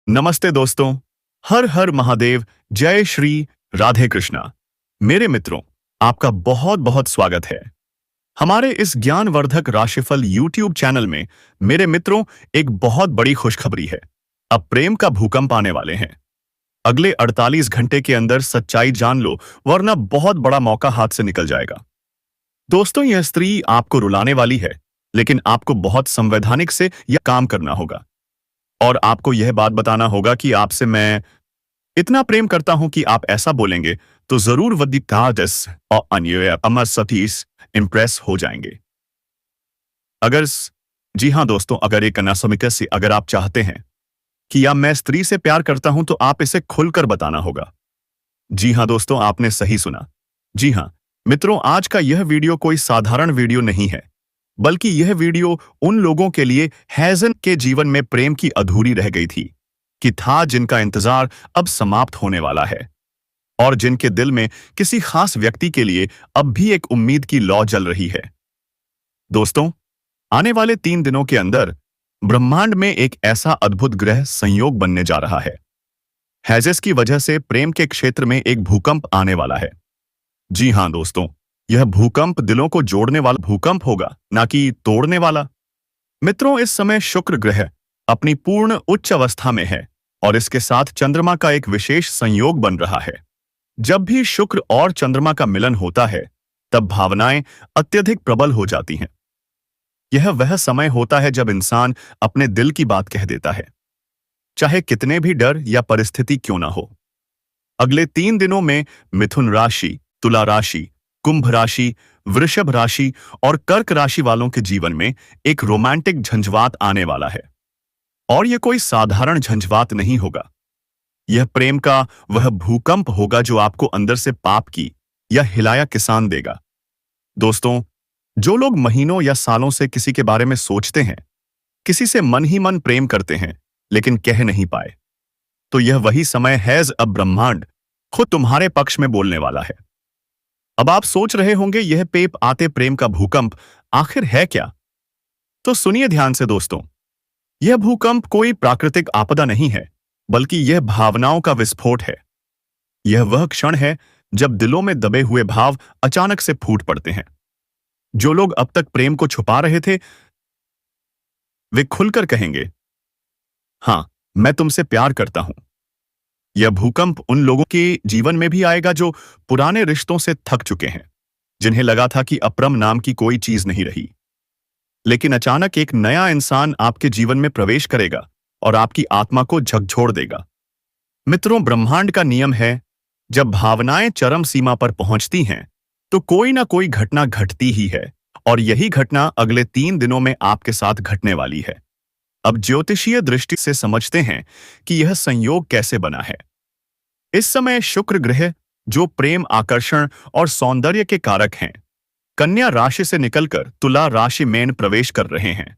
नमस्ते दोस्तों। हर हर महादेव। जय श्री राधे कृष्णा। मेरे मित्रों, आपका बहुत बहुत स्वागत है हमारे इस ज्ञानवर्धक राशिफल यूट्यूब चैनल में। मेरे मित्रों, एक बहुत बड़ी खुशखबरी है। अब प्रेम का भूकंप आने वाले हैं। अगले 48 घंटे के अंदर सच्चाई जान लो, वरना बहुत बड़ा मौका हाथ से निकल जाएगा। दोस्तों, यह स्त्री आपको रुलाने वाली है, लेकिन आपको बहुत संवैधानिक से यह काम करना होगा। और आपको यह बात बताना होगा कि आपसे मैं इतना प्रेम करता हूं कि आप ऐसा बोलेंगे तो जरूर वदितादस और अन्य अमर सतीश इंप्रेस हो जाएंगे। अगर जी हाँ दोस्तों, अगर एक अनासमिका से अगर आप चाहते हैं कि या मैं स्त्री से प्यार करता हूं, तो आप इसे खुलकर बताना होगा। जी हाँ दोस्तों, आपने सही सुना। जी हाँ मित्रों, आज का यह वीडियो कोई साधारण वीडियो नहीं है, बल्कि यह वीडियो उन लोगों के लिए हैजन के जीवन में प्रेम की अधूरी रह गई थी कि था, जिनका इंतजार अब समाप्त होने वाला है, और जिनके दिल में किसी खास व्यक्ति के लिए अब भी एक उम्मीद की लौ जल रही है। दोस्तों, आने वाले 3 दिनों के अंदर ब्रह्मांड में एक ऐसा अद्भुत ग्रह संयोग बनने जा रहा है। हैजेस की वजह से प्रेम के क्षेत्र में एक भूकंप आने वाला है। जी हाँ दोस्तों, यह भूकंप दिलों को जोड़ने वाला भूकंप होगा, ना कि तोड़ने वाला। मित्रों, इस समय शुक्र ग्रह अपनी पूर्ण उच्च अवस्था में है, और इसके साथ चंद्रमा का एक विशेष संयोग बन रहा है। जब भी शुक्र और चंद्रमा का मिलन होता है, तब भावनाएं अत्यधिक प्रबल हो जाती हैं। यह वह समय होता है जब इंसान अपने दिल की बात कह देता है, चाहे कितने भी डर या परिस्थिति क्यों ना हो। अगले 3 दिनों में मिथुन राशि, तुला राशि, कुंभ राशि, वृषभ राशि और कर्क राशि वालों के जीवन में एक रोमांटिक झंझावात आने वाला है। और यह कोई साधारण झंझावात नहीं होगा। यह प्रेम का वह भूकंप होगा जो आपको अंदर से पाप की या हिलाया किसान देगा। दोस्तों, जो लोग महीनों या सालों से किसी के बारे में सोचते हैं, किसी से मन ही मन प्रेम करते हैं, लेकिन कह नहीं पाए, तो यह वही समय है अब ब्रह्मांड खुद तुम्हारे पक्ष में बोलने वाला है। अब आप सोच रहे होंगे, यह पेप आते प्रेम का भूकंप आखिर है क्या? तो सुनिए ध्यान से दोस्तों। यह भूकंप कोई प्राकृतिक आपदा नहीं है, बल्कि यह भावनाओं का विस्फोट है। यह वह क्षण है जब दिलों में दबे हुए भाव अचानक से फूट पड़ते हैं। जो लोग अब तक प्रेम को छुपा रहे थे, वे खुलकर कहेंगे, हाँ, मैं तुमसे प्यार करता हूं। यह भूकंप उन लोगों के जीवन में भी आएगा जो पुराने रिश्तों से थक चुके हैं, जिन्हें लगा था कि अपरम नाम की कोई चीज नहीं रही। लेकिन अचानक एक नया इंसान आपके जीवन में प्रवेश करेगा और आपकी आत्मा को झकझोर देगा। मित्रों, ब्रह्मांड का नियम है, जब भावनाएं चरम सीमा पर पहुंचती हैं, तो कोई ना कोई घटना घटती ही है, और यही घटना अगले 3 दिनों में आपके साथ घटने वाली है। अब ज्योतिषीय दृष्टि से समझते हैं कि यह संयोग कैसे बना है। इस समय शुक्र ग्रह, जो प्रेम, आकर्षण और सौंदर्य के कारक हैं, कन्या राशि से निकलकर तुला राशि में प्रवेश कर रहे हैं।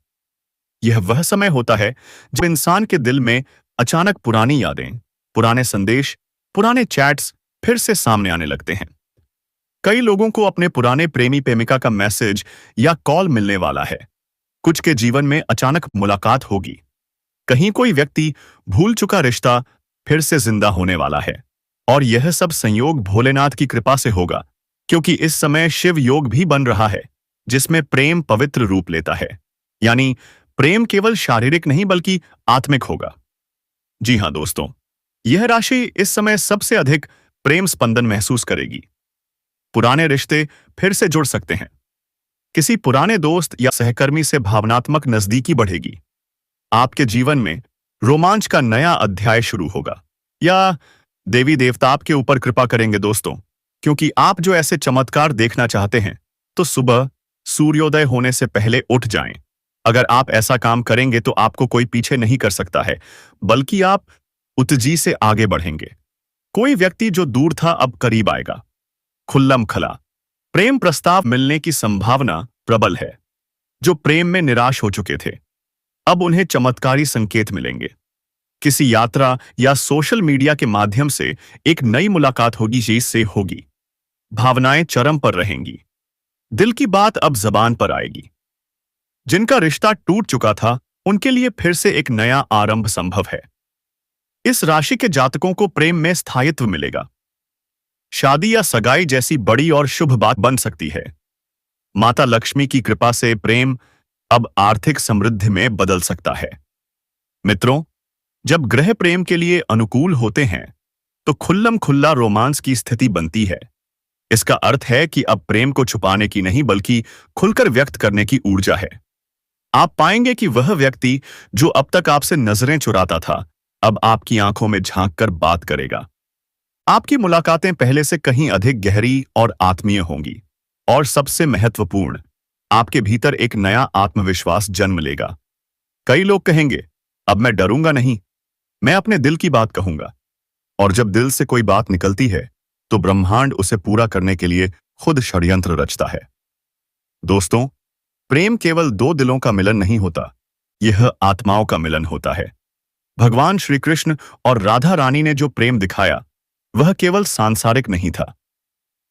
यह वह समय होता है जब इंसान के दिल में अचानक पुरानी यादें, पुराने संदेश, पुराने चैट्स फिर से सामने आने लगते हैं। कई लोगों को अपने पुराने प्रेमी प्रेमिका का मैसेज या कॉल मिलने वाला है। कुछ के जीवन में अचानक मुलाकात होगी। कहीं कोई व्यक्ति भूल चुका रिश्ता फिर से जिंदा होने वाला है। और यह सब संयोग भोलेनाथ की कृपा से होगा, क्योंकि इस समय शिव योग भी बन रहा है, जिसमें प्रेम पवित्र रूप लेता है। यानी प्रेम केवल शारीरिक नहीं, बल्कि आत्मिक होगा। जी हाँ दोस्तों, यह राशि इस समय सबसे अधिक प्रेम स्पंदन महसूस करेगी। पुराने रिश्ते फिर से जुड़ सकते हैं। किसी पुराने दोस्त या सहकर्मी से भावनात्मक नजदीकी बढ़ेगी। आपके जीवन में रोमांच का नया अध्याय शुरू होगा, या देवी देवता आपके ऊपर कृपा करेंगे दोस्तों, क्योंकि आप जो ऐसे चमत्कार देखना चाहते हैं, तो सुबह सूर्योदय होने से पहले उठ जाएं। अगर आप ऐसा काम करेंगे तो आपको कोई पीछे नहीं कर सकता है, बल्कि आप उत्तेजी से आगे बढ़ेंगे। कोई व्यक्ति जो दूर था अब करीब आएगा। खुल्लम खला प्रेम प्रस्ताव मिलने की संभावना प्रबल है। जो प्रेम में निराश हो चुके थे, अब उन्हें चमत्कारी संकेत मिलेंगे। किसी यात्रा या सोशल मीडिया के माध्यम से एक नई मुलाकात होगी, जिससे होगी। भावनाएं चरम पर रहेंगी। दिल की बात अब जबान पर आएगी। जिनका रिश्ता टूट चुका था, उनके लिए फिर से एक नया आरंभ संभव है। इस राशि के जातकों को प्रेम में स्थायित्व मिलेगा। शादी या सगाई जैसी बड़ी और शुभ बात बन सकती है। माता लक्ष्मी की कृपा से प्रेम अब आर्थिक समृद्धि में बदल सकता है। मित्रों, जब ग्रह प्रेम के लिए अनुकूल होते हैं तो खुल्लम खुल्ला रोमांस की स्थिति बनती है। इसका अर्थ है कि अब प्रेम को छुपाने की नहीं बल्कि खुलकर व्यक्त करने की ऊर्जा है। आप पाएंगे कि वह व्यक्ति जो अब तक आपसे नजरें चुराता था अब आपकी आंखों में झांककर बात करेगा। आपकी मुलाकातें पहले से कहीं अधिक गहरी और आत्मीय होंगी। और सबसे महत्वपूर्ण, आपके भीतर एक नया आत्मविश्वास जन्म लेगा। कई लोग कहेंगे, अब मैं डरूंगा नहीं, मैं अपने दिल की बात कहूंगा। और जब दिल से कोई बात निकलती है तो ब्रह्मांड उसे पूरा करने के लिए खुद षड्यंत्र रचता है। दोस्तों, प्रेम केवल दो दिलों का मिलन नहीं होता, यह आत्माओं का मिलन होता है। भगवान श्री कृष्ण और राधा रानी ने जो प्रेम दिखाया वह केवल सांसारिक नहीं था,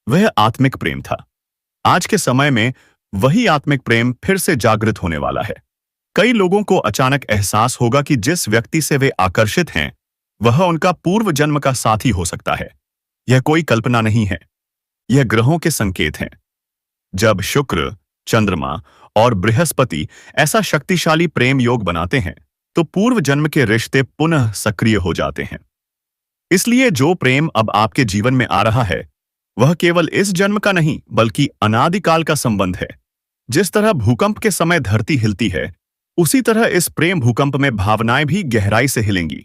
वह आत्मिक प्रेम था। आज के समय में वही आत्मिक प्रेम फिर से जागृत होने वाला है। कई लोगों को अचानक एहसास होगा कि जिस व्यक्ति से वे आकर्षित हैं वह उनका पूर्व जन्म का साथी हो सकता है। यह कोई कल्पना नहीं है, यह ग्रहों के संकेत हैं। जब शुक्र, चंद्रमा और बृहस्पति ऐसा शक्तिशाली प्रेम योग बनाते हैं तो पूर्व जन्म के रिश्ते पुनः सक्रिय हो जाते हैं। इसलिए जो प्रेम अब आपके जीवन में आ रहा है वह केवल इस जन्म का नहीं बल्कि अनादिकाल का संबंध है। जिस तरह भूकंप के समय धरती हिलती है उसी तरह इस प्रेम भूकंप में भावनाएं भी गहराई से हिलेंगी।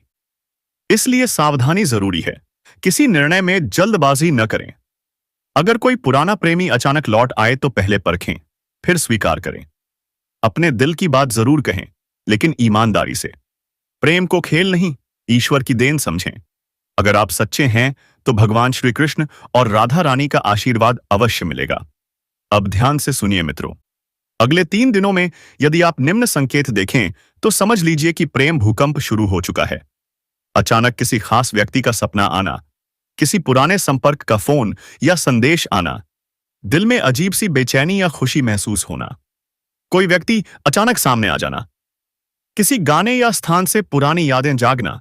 इसलिए सावधानी जरूरी है, किसी निर्णय में जल्दबाजी न करें। अगर कोई पुराना प्रेमी अचानक लौट आए तो पहले परखें, फिर स्वीकार करें। अपने दिल की बात जरूर कहें, लेकिन ईमानदारी से। प्रेम को खेल नहीं, ईश्वर की देन समझें। अगर आप सच्चे हैं तो भगवान श्री कृष्ण और राधा रानी का आशीर्वाद अवश्य मिलेगा। अब ध्यान से सुनिए मित्रों, अगले 3 दिनों में यदि आप निम्न संकेत देखें तो समझ लीजिए कि प्रेम भूकंप शुरू हो चुका है। अचानक किसी खास व्यक्ति का सपना आना, किसी पुराने संपर्क का फोन या संदेश आना, दिल में अजीब सी बेचैनी या खुशी महसूस होना, कोई व्यक्ति अचानक सामने आ जाना, किसी गाने या स्थान से पुरानी यादें जागना।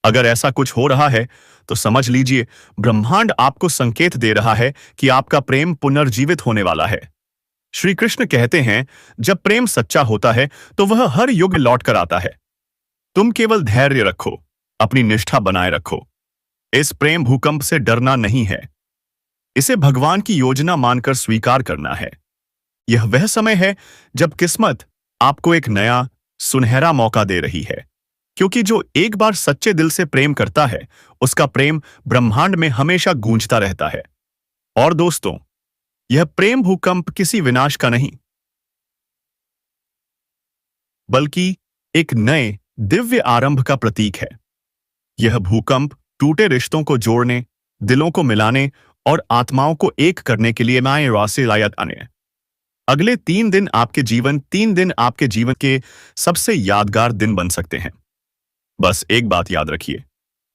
अगर ऐसा कुछ हो रहा है तो समझ लीजिए ब्रह्मांड आपको संकेत दे रहा है कि आपका प्रेम पुनर्जीवित होने वाला है। श्री कृष्ण कहते हैं, जब प्रेम सच्चा होता है तो वह हर युग लौट कर आता है। तुम केवल धैर्य रखो, अपनी निष्ठा बनाए रखो। इस प्रेम भूकंप से डरना नहीं है, इसे भगवान की योजना मानकर स्वीकार करना है। यह वह समय है जब किस्मत आपको एक नया सुनहरा मौका दे रही है, क्योंकि जो एक बार सच्चे दिल से प्रेम करता है उसका प्रेम ब्रह्मांड में हमेशा गूंजता रहता है। और दोस्तों, यह प्रेम भूकंप किसी विनाश का नहीं बल्कि एक नए दिव्य आरंभ का प्रतीक है। यह भूकंप टूटे रिश्तों को जोड़ने, दिलों को मिलाने और आत्माओं को एक करने के लिए माए रासे लायत आने। अगले 3 दिन आपके जीवन के सबसे यादगार दिन बन सकते हैं। बस एक बात याद रखिए,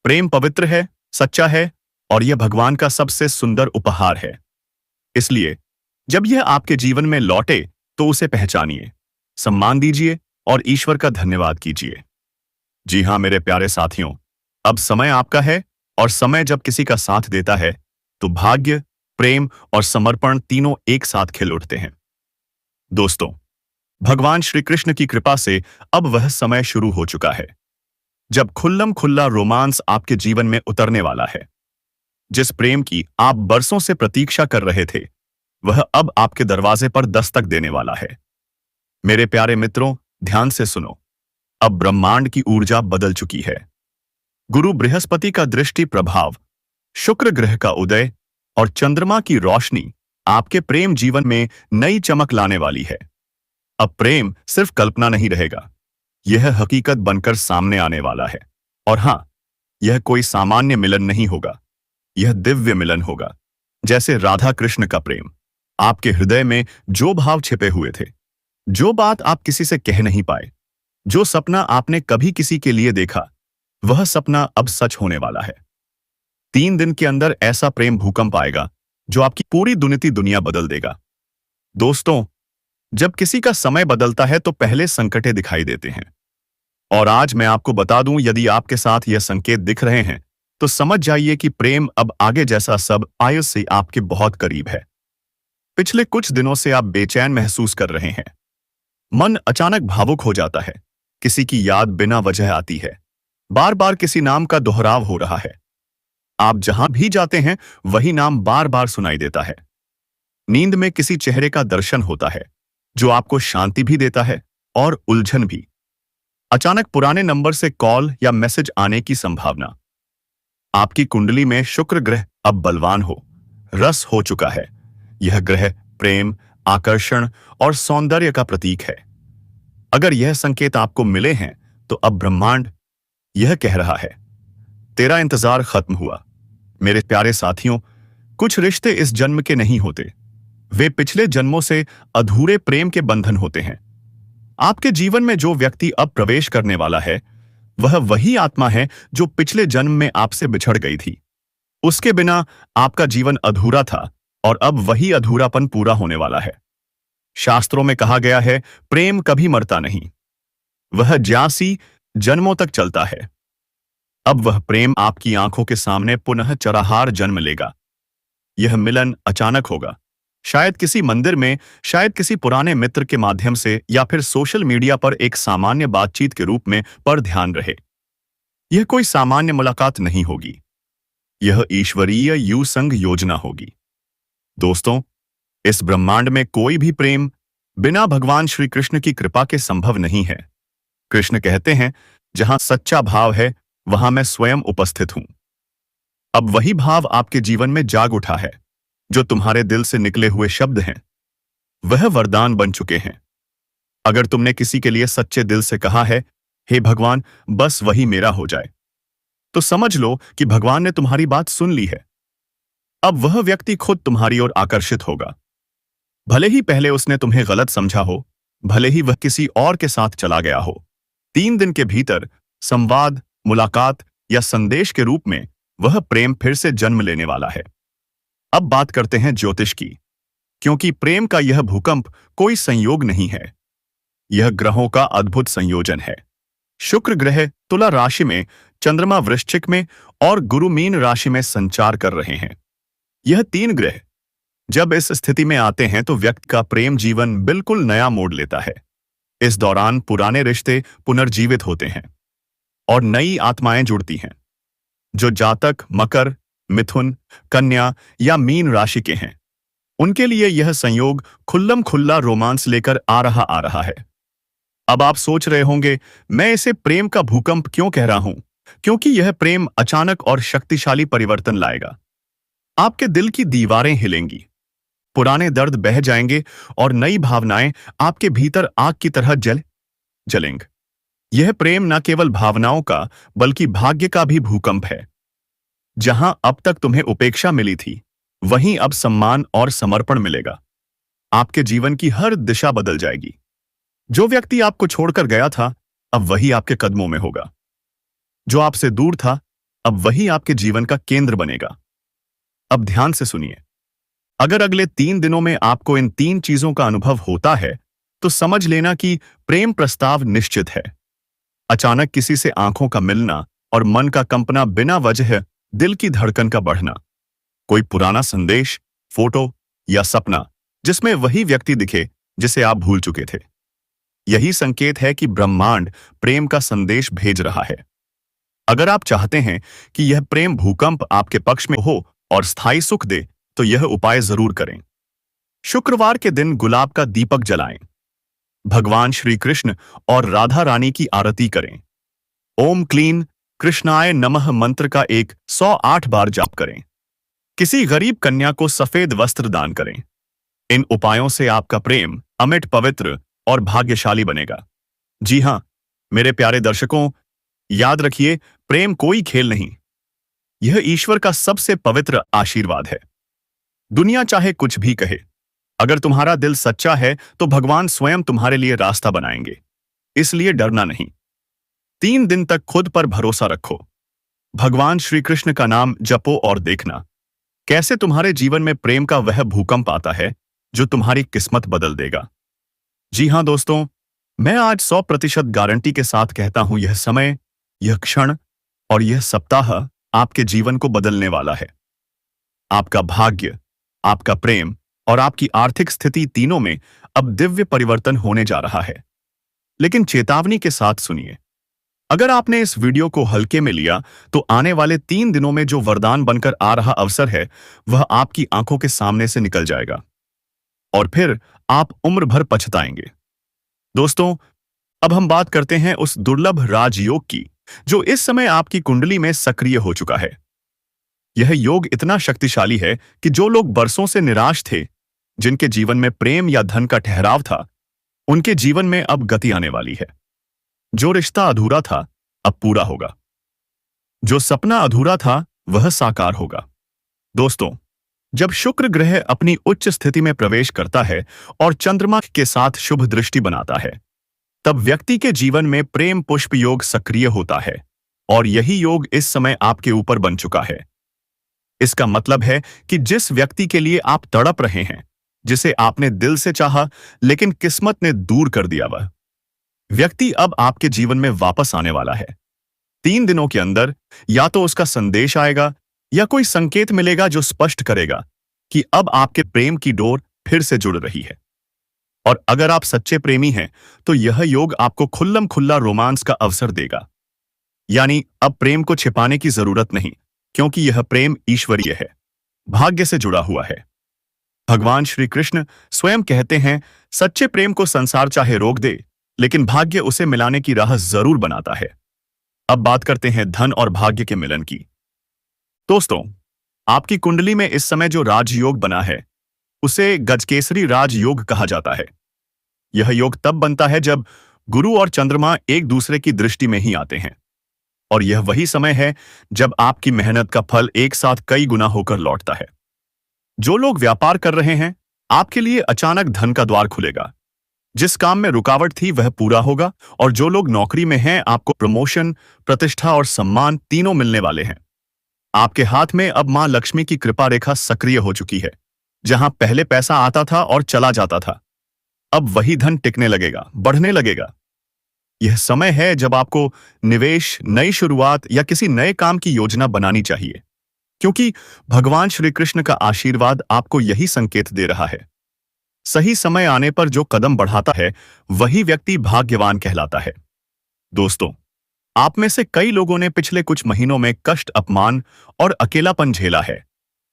प्रेम पवित्र है, सच्चा है और यह भगवान का सबसे सुंदर उपहार है। इसलिए जब यह आपके जीवन में लौटे तो उसे पहचानिए, सम्मान दीजिए और ईश्वर का धन्यवाद कीजिए। जी हां मेरे प्यारे साथियों, अब समय आपका है और समय जब किसी का साथ देता है तो भाग्य, प्रेम और समर्पण तीनों एक साथ खिल उठते हैं। दोस्तों, भगवान श्री कृष्ण की कृपा से अब वह समय शुरू हो चुका है जब खुल्लम खुल्ला रोमांस आपके जीवन में उतरने वाला है। जिस प्रेम की आप बरसों से प्रतीक्षा कर रहे थे वह अब आपके दरवाजे पर दस्तक देने वाला है। मेरे प्यारे मित्रों, ध्यान से सुनो, अब ब्रह्मांड की ऊर्जा बदल चुकी है। गुरु बृहस्पति का दृष्टि प्रभाव, शुक्र ग्रह का उदय और चंद्रमा की रोशनी आपके प्रेम जीवन में नई चमक लाने वाली है। अब प्रेम सिर्फ कल्पना नहीं रहेगा, यह हकीकत बनकर सामने आने वाला है। और हां, यह कोई सामान्य मिलन नहीं होगा, यह दिव्य मिलन होगा। जैसे राधा कृष्ण का प्रेम, आपके हृदय में जो भाव छिपे हुए थे, जो बात आप किसी से कह नहीं पाए, जो सपना आपने कभी किसी के लिए देखा, वह सपना अब सच होने वाला है। 3 दिन के अंदर ऐसा प्रेम भूकंप आएगा जो आपकी पूरी दुनिया बदल देगा। दोस्तों, जब किसी का समय बदलता है तो पहले संकटें दिखाई देते हैं और आज मैं आपको बता दूं, यदि आपके साथ यह संकेत दिख रहे हैं तो समझ जाइए कि प्रेम अब आगे जैसा सब आयु से आपके बहुत करीब है। पिछले कुछ दिनों से आप बेचैन महसूस कर रहे हैं। मन अचानक भावुक हो जाता है। किसी की याद बिना वजह आती है। बार बार किसी नाम का दोहराव हो रहा है। आप जहां भी जाते हैं वही नाम बार बार सुनाई देता है। नींद में किसी चेहरे का दर्शन होता है जो आपको शांति भी देता है और उलझन भी। अचानक पुराने नंबर से कॉल या मैसेज आने की संभावना। आपकी कुंडली में शुक्र ग्रह अब बलवान हो रस हो चुका है। यह ग्रह प्रेम, आकर्षण और सौंदर्य का प्रतीक है। अगर यह संकेत आपको मिले हैं तो अब ब्रह्मांड यह कह रहा है, तेरा इंतजार खत्म हुआ। मेरे प्यारे साथियों, कुछ रिश्ते इस जन्म के नहीं होते। वे पिछले जन्मों से अधूरे प्रेम के बंधन होते हैं। आपके जीवन में जो व्यक्ति अब प्रवेश करने वाला है वह वही आत्मा है जो पिछले जन्म में आपसे बिछड़ गई थी। उसके बिना आपका जीवन अधूरा था और अब वही अधूरापन पूरा होने वाला है। शास्त्रों में कहा गया है, प्रेम कभी मरता नहीं, वह ज्यासी जन्मों तक चलता है। अब वह प्रेम आपकी आंखों के सामने पुनः चराहार जन्म लेगा। यह मिलन अचानक होगा, शायद किसी मंदिर में, शायद किसी पुराने मित्र के माध्यम से, या फिर सोशल मीडिया पर एक सामान्य बातचीत के रूप में। पर ध्यान रहे, यह कोई सामान्य मुलाकात नहीं होगी। यह ईश्वरीय युसंग योजना होगी। दोस्तों, इस ब्रह्मांड में कोई भी प्रेम बिना भगवान श्री कृष्ण की कृपा के संभव नहीं है। कृष्ण कहते हैं, जहां सच्चा भाव है वहां मैं स्वयं उपस्थित हूं। अब वही भाव आपके जीवन में जाग उठा है। जो तुम्हारे दिल से निकले हुए शब्द हैं वह वरदान बन चुके हैं। अगर तुमने किसी के लिए सच्चे दिल से कहा है, हे भगवान बस वही मेरा हो जाए, तो समझ लो कि भगवान ने तुम्हारी बात सुन ली है। अब वह व्यक्ति खुद तुम्हारी ओर आकर्षित होगा। भले ही पहले उसने तुम्हें गलत समझा हो, भले ही वह किसी और के साथ चला गया हो। 3 दिन के भीतर संवाद, मुलाकात या संदेश के रूप में वह प्रेम फिर से जन्म लेने वाला है। अब बात करते हैं ज्योतिष की, क्योंकि प्रेम का यह भूकंप कोई संयोग नहीं है, यह ग्रहों का अद्भुत संयोजन है। शुक्र ग्रह तुला राशि में, चंद्रमा वृश्चिक में और गुरु मीन राशि में संचार कर रहे हैं। यह 3 ग्रह जब इस स्थिति में आते हैं तो व्यक्ति का प्रेम जीवन बिल्कुल नया मोड़ लेता है। इस दौरान पुराने रिश्ते पुनर्जीवित होते हैं और नई आत्माएं जुड़ती हैं। जो जातक मकर, मिथुन, कन्या या मीन राशि के हैं, उनके लिए यह संयोग खुल्लम खुल्ला रोमांस लेकर आ रहा है। अब आप सोच रहे होंगे, मैं इसे प्रेम का भूकंप क्यों कह रहा हूं? क्योंकि यह प्रेम अचानक और शक्तिशाली परिवर्तन लाएगा। आपके दिल की दीवारें हिलेंगी, पुराने दर्द बह जाएंगे और नई भावनाएं आपके भीतर आग की तरह जलेंगे। यह प्रेम न केवल भावनाओं का बल्कि भाग्य का भी भूकंप है। जहां अब तक तुम्हें उपेक्षा मिली थी, वहीं अब सम्मान और समर्पण मिलेगा। आपके जीवन की हर दिशा बदल जाएगी। जो व्यक्ति आपको छोड़कर गया था, अब वही आपके कदमों में होगा। जो आपसे दूर था, अब वही आपके जीवन का केंद्र बनेगा। अब ध्यान से सुनिए। अगर अगले 3 दिनों में आपको इन 3 चीजों का अनुभव होता है, तो समझ लेना कि प्रेम प्रस्ताव निश्चित है। अचानक किसी से आंखों का मिलना और मन का कंपना बिना वजह, दिल की धड़कन का बढ़ना, कोई पुराना संदेश, फोटो या सपना जिसमें वही व्यक्ति दिखे जिसे आप भूल चुके थे। यही संकेत है कि ब्रह्मांड प्रेम का संदेश भेज रहा है। अगर आप चाहते हैं कि यह प्रेम भूकंप आपके पक्ष में हो और स्थायी सुख दे, तो यह उपाय जरूर करें। शुक्रवार के दिन गुलाब का दीपक जलाएं। भगवान श्री कृष्ण और राधा रानी की आरती करें। ओम क्लीन कृष्णाय नमः मंत्र का 108 बार जाप करें। किसी गरीब कन्या को सफेद वस्त्र दान करें। इन उपायों से आपका प्रेम अमिट, पवित्र और भाग्यशाली बनेगा। जी हां, मेरे प्यारे दर्शकों, याद रखिए, प्रेम कोई खेल नहीं, यह ईश्वर का सबसे पवित्र आशीर्वाद है। दुनिया चाहे कुछ भी कहे, अगर तुम्हारा दिल सच्चा है तो भगवान स्वयं तुम्हारे लिए रास्ता बनाएंगे। इसलिए डरना नहीं। 3 दिन तक खुद पर भरोसा रखो। भगवान श्री कृष्ण का नाम जपो और देखना कैसे तुम्हारे जीवन में प्रेम का वह भूकंप आता है जो तुम्हारी किस्मत बदल देगा। जी हां दोस्तों, मैं आज 100% गारंटी के साथ कहता हूं, यह समय, यह क्षण और यह सप्ताह आपके जीवन को बदलने वाला है। आपका भाग्य, आपका प्रेम और आपकी आर्थिक स्थिति तीनों में अब दिव्य परिवर्तन होने जा रहा है। लेकिन चेतावनी के साथ सुनिए, अगर आपने इस वीडियो को हल्के में लिया तो आने वाले 3 दिनों में जो वरदान बनकर आ रहा अवसर है वह आपकी आंखों के सामने से निकल जाएगा और फिर आप उम्र भर पछताएंगे। दोस्तों, अब हम बात करते हैं उस दुर्लभ राजयोग की जो इस समय आपकी कुंडली में सक्रिय हो चुका है। यह योग इतना शक्तिशाली है कि जो लोग बरसों से निराश थे, जिनके जीवन में प्रेम या धन का ठहराव था, उनके जीवन में अब गति आने वाली है। जो रिश्ता अधूरा था अब पूरा होगा। जो सपना अधूरा था वह साकार होगा। दोस्तों, जब शुक्र ग्रह अपनी उच्च स्थिति में प्रवेश करता है और चंद्रमा के साथ शुभ दृष्टि बनाता है, तब व्यक्ति के जीवन में प्रेम पुष्प योग सक्रिय होता है और यही योग इस समय आपके ऊपर बन चुका है। इसका मतलब है कि जिस व्यक्ति के लिए आप तड़प रहे हैं, जिसे आपने दिल से चाहा लेकिन किस्मत ने दूर कर दिया, वह व्यक्ति अब आपके जीवन में वापस आने वाला है। 3 दिनों के अंदर या तो उसका संदेश आएगा या कोई संकेत मिलेगा जो स्पष्ट करेगा कि अब आपके प्रेम की डोर फिर से जुड़ रही है। और अगर आप सच्चे प्रेमी हैं तो यह योग आपको खुल्लम खुल्ला रोमांस का अवसर देगा। यानी अब प्रेम को छिपाने की जरूरत नहीं, क्योंकि यह प्रेम ईश्वरीय है, भाग्य से जुड़ा हुआ है। भगवान श्री कृष्ण स्वयं कहते हैं, सच्चे प्रेम को संसार चाहे रोक दे, लेकिन भाग्य उसे मिलाने की राह जरूर बनाता है। अब बात करते हैं धन और भाग्य के मिलन की। दोस्तों, आपकी कुंडली में इस समय जो राजयोग बना है उसे गजकेसरी राजयोग कहा जाता है। यह योग तब बनता है जब गुरु और चंद्रमा एक दूसरे की दृष्टि में ही आते हैं, और यह वही समय है जब आपकी मेहनत का फल एक साथ कई गुना होकर लौटता है। जो लोग व्यापार कर रहे हैं, आपके लिए अचानक धन का द्वार खुलेगा। जिस काम में रुकावट थी वह पूरा होगा, और जो लोग नौकरी में हैं, आपको प्रमोशन, प्रतिष्ठा और सम्मान तीनों मिलने वाले हैं। आपके हाथ में अब मां लक्ष्मी की कृपा रेखा सक्रिय हो चुकी है। जहां पहले पैसा आता था और चला जाता था, अब वही धन टिकने लगेगा, बढ़ने लगेगा। यह समय है जब आपको निवेश, नई शुरुआत या किसी नए काम की योजना बनानी चाहिए, क्योंकि भगवान श्री कृष्ण का आशीर्वाद आपको यही संकेत दे रहा है। सही समय आने पर जो कदम बढ़ाता है वही व्यक्ति भाग्यवान कहलाता है। दोस्तों, आप में से कई लोगों ने पिछले कुछ महीनों में कष्ट, अपमान और अकेलापन झेला है।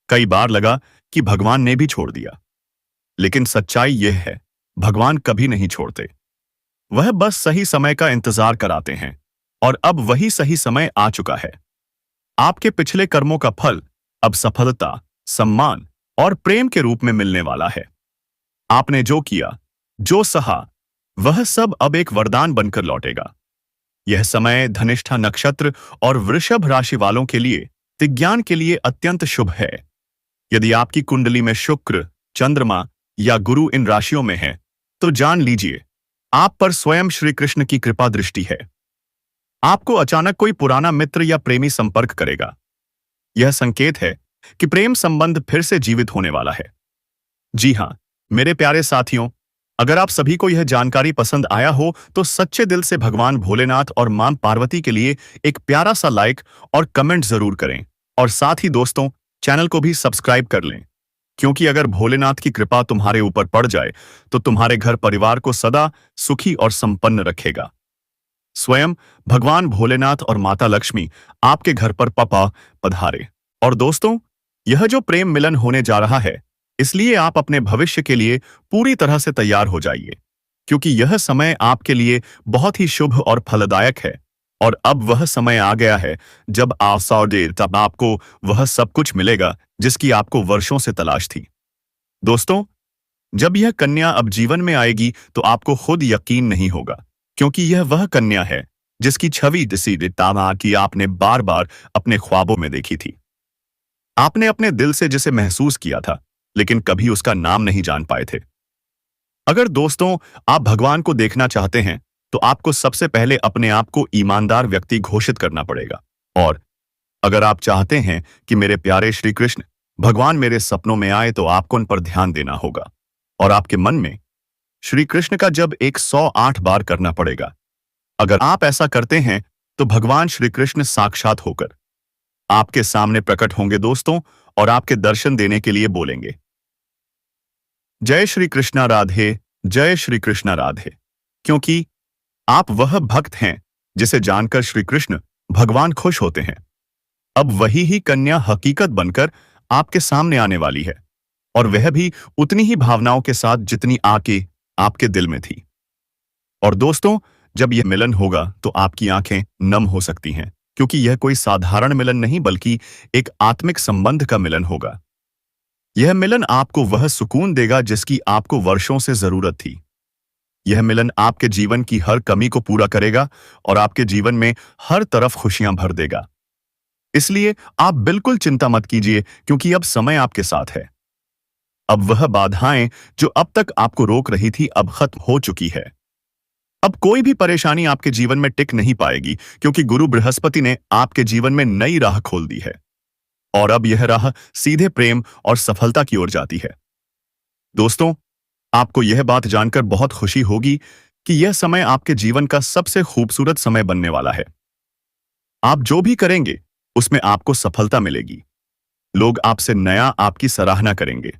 कई बार लगा कि भगवान ने भी छोड़ दिया, लेकिन सच्चाई यह है, भगवान कभी नहीं छोड़ते। वह बस सही समय का इंतजार कराते हैं, और अब वही सही समय आ चुका है। आपके पिछले कर्मों का फल अब सफलता, सम्मान और प्रेम के रूप में मिलने वाला है। आपने जो किया, जो सहा, वह सब अब एक वरदान बनकर लौटेगा। यह समय धनिष्ठा नक्षत्र और वृषभ राशि वालों के लिए, विज्ञान के लिए अत्यंत शुभ है। यदि आपकी कुंडली में शुक्र, चंद्रमा या गुरु इन राशियों में है, तो जान लीजिए आप पर स्वयं श्री कृष्ण की कृपा दृष्टि है। आपको अचानक कोई पुराना मित्र या प्रेमी संपर्क करेगा। यह संकेत है कि प्रेम संबंध फिर से जीवित होने वाला है। जी हां, मेरे प्यारे साथियों, अगर आप सभी को यह जानकारी पसंद आया हो तो सच्चे दिल से भगवान भोलेनाथ और मां पार्वती के लिए एक प्यारा सा लाइक और कमेंट जरूर करें, और साथ ही दोस्तों, चैनल को भी सब्सक्राइब कर लें, क्योंकि अगर भोलेनाथ की कृपा तुम्हारे ऊपर पड़ जाए तो तुम्हारे घर परिवार को सदा सुखी और संपन्न रखेगा। स्वयं भगवान भोलेनाथ और माता लक्ष्मी आपके घर पर पधारे। और दोस्तों, यह जो प्रेम मिलन होने जा रहा है, इसलिए आप अपने भविष्य के लिए पूरी तरह से तैयार हो जाइए, क्योंकि यह समय आपके लिए बहुत ही शुभ और फलदायक है। और अब वह समय आ गया है जब तब आपको वह सब कुछ मिलेगा जिसकी आपको वर्षों से तलाश थी। दोस्तों, जब यह कन्या अब जीवन में आएगी तो आपको खुद यकीन नहीं होगा, क्योंकि यह वह कन्या है जिसकी छवि की आपने बार बार अपने ख्वाबों में देखी थी। आपने अपने दिल से जिसे महसूस किया था, लेकिन कभी उसका नाम नहीं जान पाए थे। अगर दोस्तों आप भगवान को देखना चाहते हैं तो आपको सबसे पहले अपने आप को ईमानदार व्यक्ति घोषित करना पड़ेगा। और अगर आप चाहते हैं कि मेरे प्यारे श्री कृष्ण भगवान मेरे सपनों में आए, तो आपको उन पर ध्यान देना होगा और आपके मन में श्री कृष्ण का जब 108 बार करना पड़ेगा। अगर आप ऐसा करते हैं तो भगवान श्री कृष्ण साक्षात होकर आपके सामने प्रकट होंगे दोस्तों, और आपके दर्शन देने के लिए बोलेंगे, जय श्री कृष्णा राधे, जय श्री कृष्णा राधे। क्योंकि आप वह भक्त हैं जिसे जानकर श्री कृष्ण भगवान खुश होते हैं। अब वही ही कन्या हकीकत बनकर आपके सामने आने वाली है, और वह भी उतनी ही भावनाओं के साथ जितनी आके आपके दिल में थी। और दोस्तों, जब यह मिलन होगा तो आपकी आंखें नम हो सकती हैं, क्योंकि यह कोई साधारण मिलन नहीं बल्कि एक आत्मिक संबंध का मिलन होगा। यह मिलन आपको वह सुकून देगा जिसकी आपको वर्षों से जरूरत थी। यह मिलन आपके जीवन की हर कमी को पूरा करेगा और आपके जीवन में हर तरफ खुशियां भर देगा। इसलिए आप बिल्कुल चिंता मत कीजिए, क्योंकि अब समय आपके साथ है। अब वह बाधाएं जो अब तक आपको रोक रही थी अब खत्म हो चुकी है। अब कोई भी परेशानी आपके जीवन में टिक नहीं पाएगी, क्योंकि गुरु बृहस्पति ने आपके जीवन में नई राह खोल दी है, और अब यह राह सीधे प्रेम और सफलता की ओर जाती है। दोस्तों, आपको यह बात जानकर बहुत खुशी होगी कि यह समय आपके जीवन का सबसे खूबसूरत समय बनने वाला है। आप जो भी करेंगे उसमें आपको सफलता मिलेगी। लोग आपसे नया आपकी सराहना करेंगे,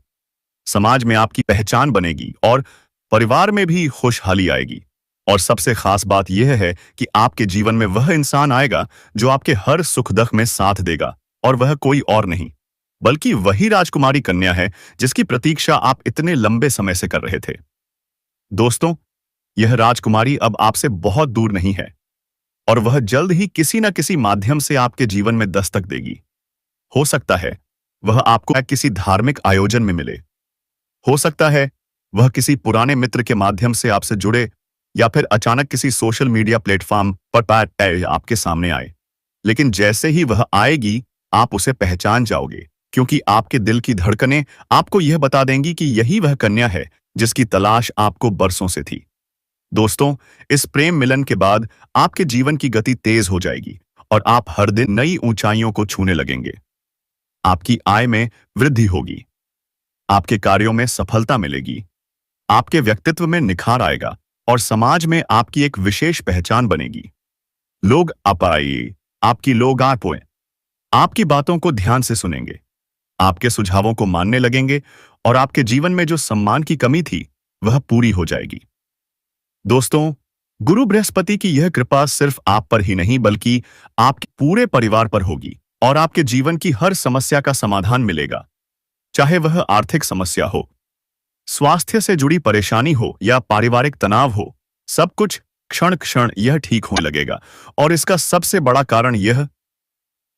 समाज में आपकी पहचान बनेगी और परिवार में भी खुशहाली आएगी। और सबसे खास बात यह है कि आपके जीवन में वह इंसान आएगा जो आपके हर सुख दुख में साथ देगा, और वह कोई और नहीं बल्कि वही राजकुमारी कन्या है जिसकी प्रतीक्षा आप इतने लंबे समय से कर रहे थे। दोस्तों, यह राजकुमारी अब आपसे बहुत दूर नहीं है, और वह जल्द ही किसी न किसी माध्यम से आपके जीवन में दस्तक देगी। हो सकता है वह आपको किसी धार्मिक आयोजन में मिले, हो सकता है वह किसी पुराने मित्र के माध्यम से आपसे जुड़े, या फिर अचानक किसी सोशल मीडिया प्लेटफॉर्म पर आपके सामने आए। लेकिन जैसे ही वह आएगी आप उसे पहचान जाओगे, क्योंकि आपके दिल की धड़कनें आपको यह बता देंगी कि यही वह कन्या है जिसकी तलाश आपको बरसों से थी। दोस्तों, इस प्रेम मिलन के बाद आपके जीवन की गति तेज हो जाएगी और आप हर दिन नई ऊंचाइयों को छूने लगेंगे। आपकी आय में वृद्धि होगी, आपके कार्यों में सफलता मिलेगी, आपके व्यक्तित्व में निखार आएगा और समाज में आपकी एक विशेष पहचान बनेगी। लोग आपकी बातों को ध्यान से सुनेंगे, आपके सुझावों को मानने लगेंगे, और आपके जीवन में जो सम्मान की कमी थी वह पूरी हो जाएगी। दोस्तों, गुरु बृहस्पति की यह कृपा सिर्फ आप पर ही नहीं बल्कि आपके पूरे परिवार पर होगी, और आपके जीवन की हर समस्या का समाधान मिलेगा। चाहे वह आर्थिक समस्या हो, स्वास्थ्य से जुड़ी परेशानी हो या पारिवारिक तनाव हो, सब कुछ क्षण क्षण यह ठीक होने लगेगा। और इसका सबसे बड़ा कारण यह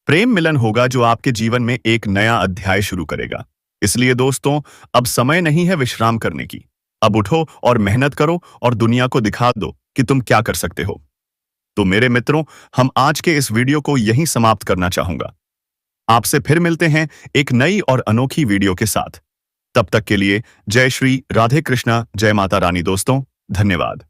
प्रेम मिलन होगा जो आपके जीवन में एक नया अध्याय शुरू करेगा। इसलिए दोस्तों, अब समय नहीं है विश्राम करने की। अब उठो और मेहनत करो और दुनिया को दिखा दो कि तुम क्या कर सकते हो। तो मेरे मित्रों, हम आज के इस वीडियो को यहीं समाप्त करना चाहूंगा। आपसे फिर मिलते हैं एक नई और अनोखी वीडियो के साथ। तब तक के लिए जय श्री राधे कृष्णा, जय माता रानी। दोस्तों, धन्यवाद।